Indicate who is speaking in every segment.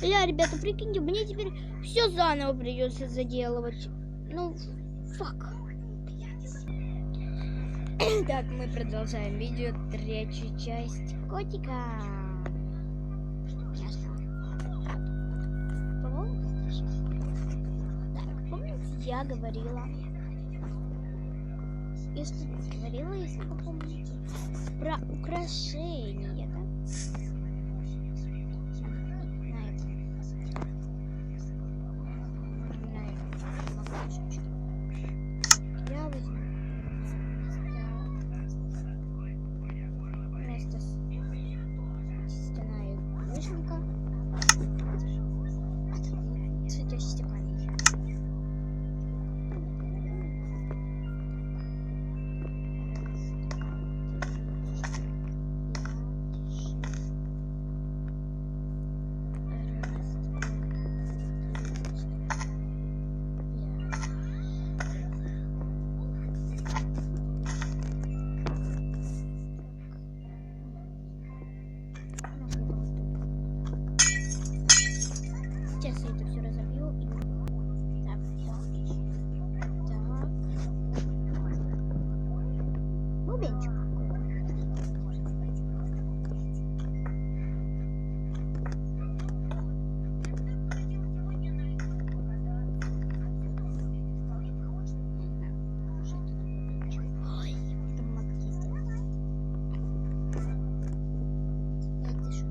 Speaker 1: Ребята, прикиньте, мне теперь все заново придется заделывать. Ну, фак. Так, мы продолжаем видео, 3-ю часть котика. Так, помните, я говорила, если вы помните, про украшения, да? Я возьму вместо стеной вышенка цветёщий стеклянный. Сейчас я это все разобью и так. Бубенчик. Ой, это макетик. Это что?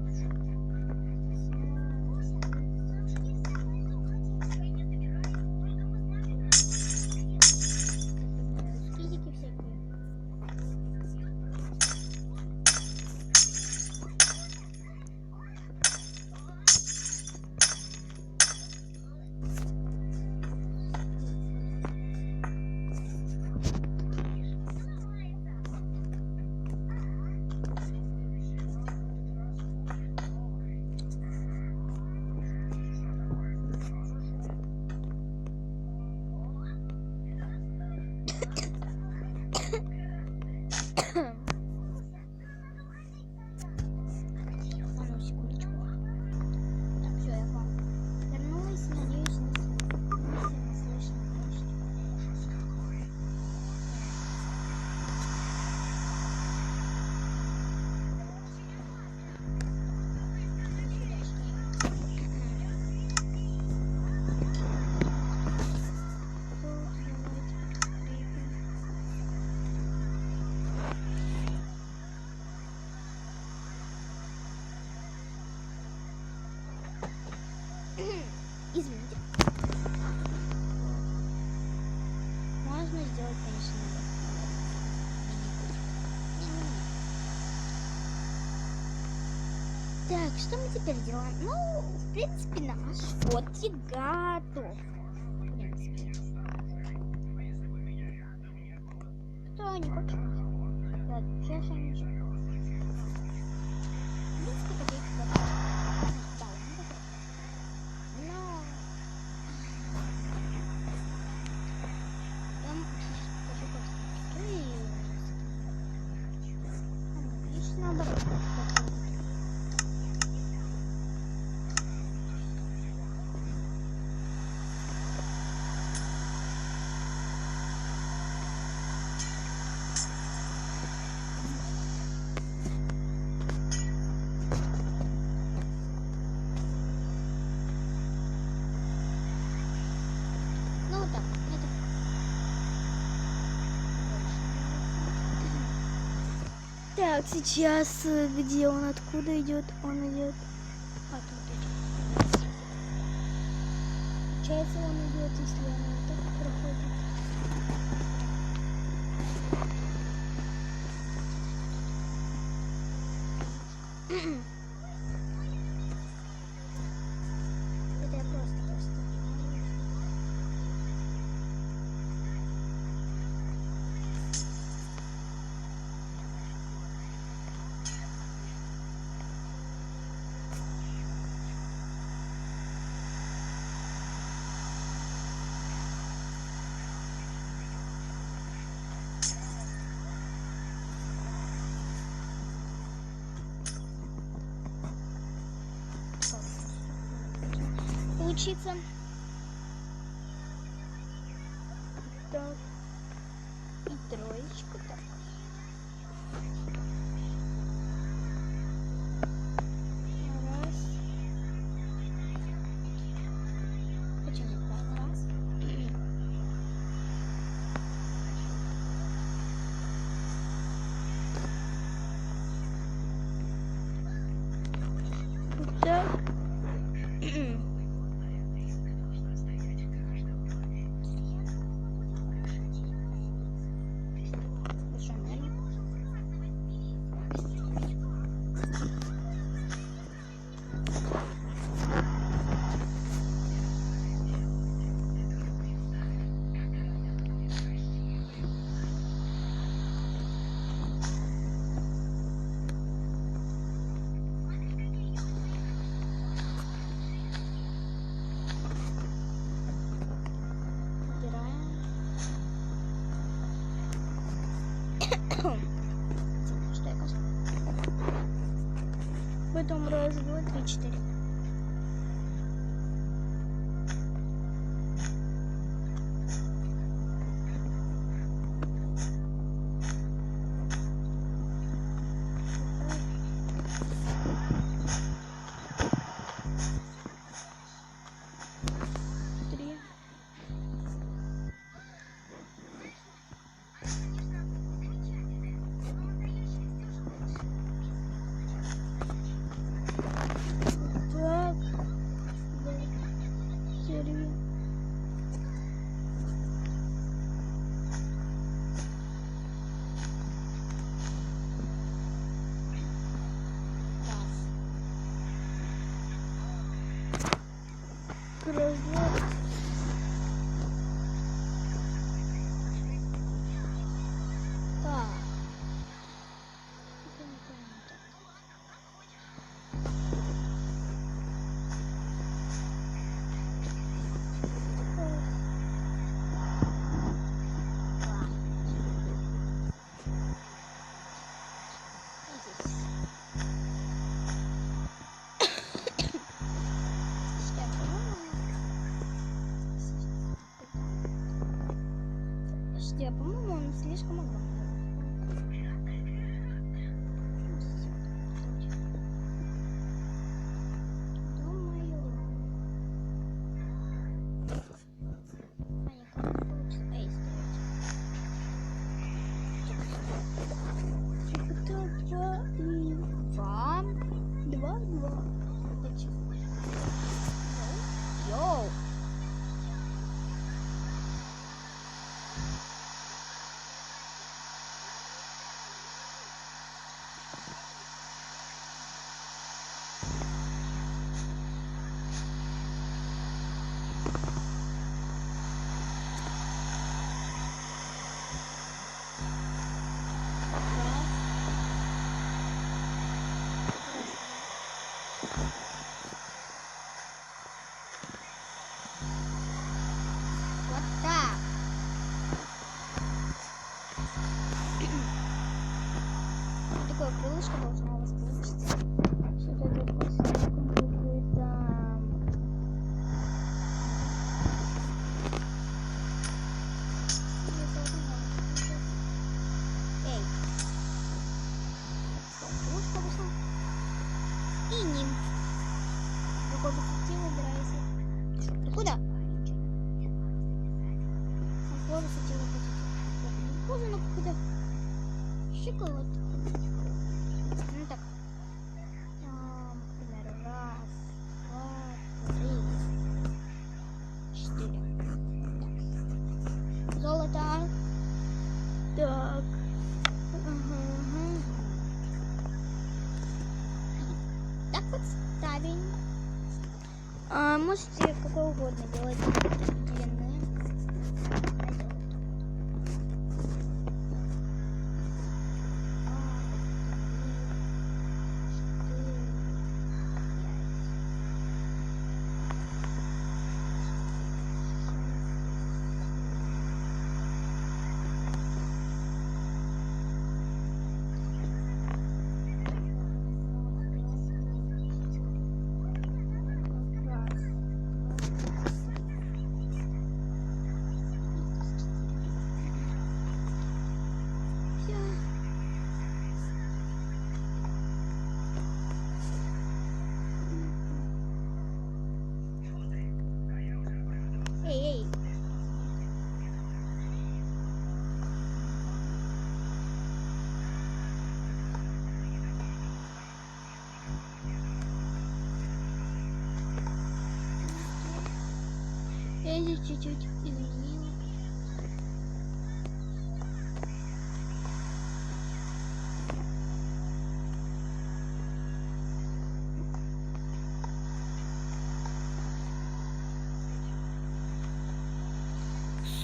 Speaker 1: Извините. Можно сделать, конечно, так, что мы теперь делаем? Ну, в принципе, наш котик готов. В принципе. Кто не хочет? Ладно, сейчас я ничего. В принципе, котик готов. Да, он готов. Но я вам сейчас покажу, как строить. Видишь, наоборот. Ну вот так. Так, сейчас где он, откуда идет? Он идет. А тут идет. Получается, он идет, если он вот так проходит. Это я просто. учиться. Так. И троечка, так. Раз. Почему так? Раз. Так. Потом раз, два, три, четыре. Раз, два. Так. Я, по-моему, он слишком огромный. Йоу! Крылышко должно у вас получиться. Что-то такое какой-то. Эй. Крылышко вышло. И ним. Какой высоте выбирайся. Ты куда? Какой высоте выбирайся. Похоже на какую-то щеколотку. Ну так. Например, раз, два, три, четыре. Так. Золото. Так. Так вот ставим. Можете какое угодно делать длинные. Я здесь чуть-чуть изменила.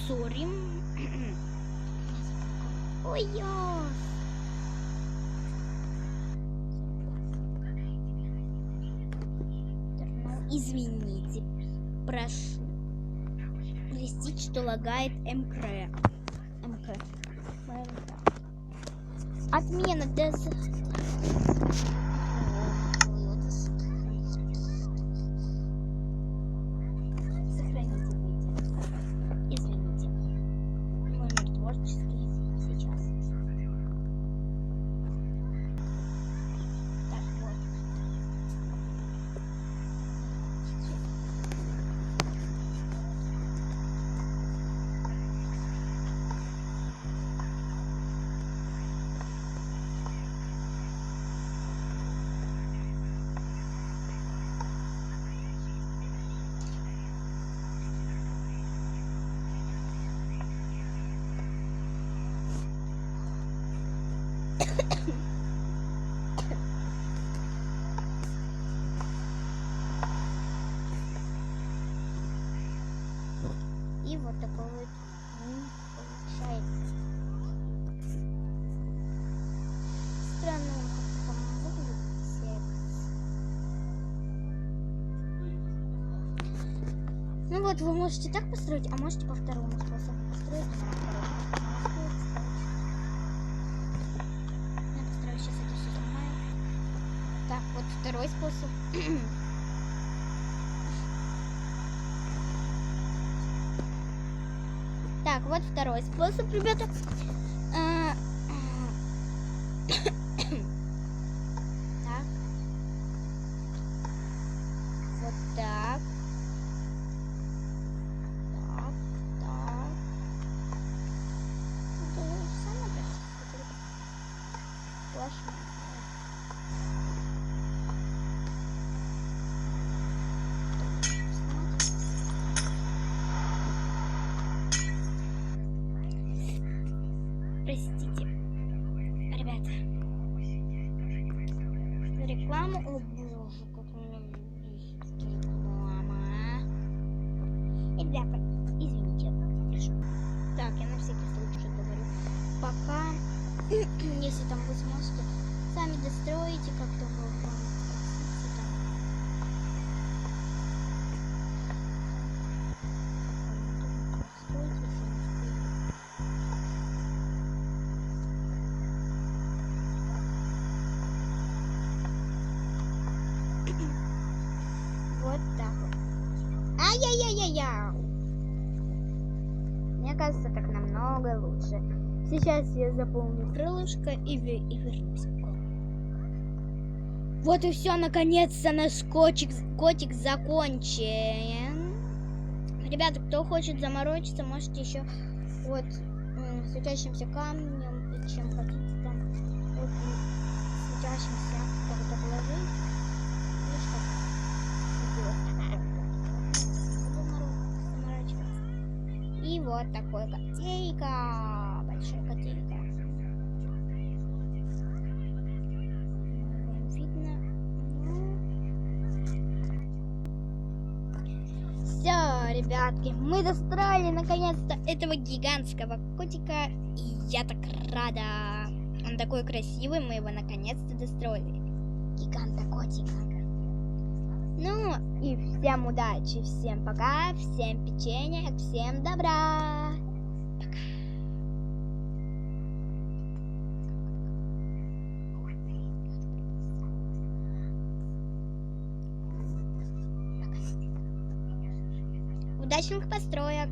Speaker 1: Сори. Ой, яс. Извините, прошу. Простите, что лагает МК. Отмена без... Сохраните видео. Извините. Номер творческий сейчас. Так, вот. И вот такой вот получается. Странно, как-то там выглядит секс. Ну вот, вы можете так построить, а можете по второму способу построить. Я постараюсь сейчас это все сломаю. Так, вот второй способ. Так, вот второй способ, ребята. Так. Вот так. Так, так. Это самое простое, сплошное. Простите, ребята, за рекламу. О боже, как меня бесит реклама. Ребята, извините, прошу. Так, я на всякий случай говорю. Пока, если там вы сможете, сами достроите как-то вы хотите там. Вот так вот. Ай-яй-яй-яй-яй. Мне кажется, так намного лучше. Сейчас я заполню крылышко и вернусь. Вот и все, наконец-то наш котик закончен. Ребята, кто хочет заморочиться, можете еще вот светящимся камнем и чем хотите там вот светящимся как-то положить. И вот такой котейка, большой котейка. Видно. Все, ребятки, мы достроили наконец-то этого гигантского котика, и я так рада. Он такой красивый, мы его наконец-то достроили. Гиганта-котика. Ну, и всем удачи, всем пока, всем печенья, всем добра. Пока. Удачных построек.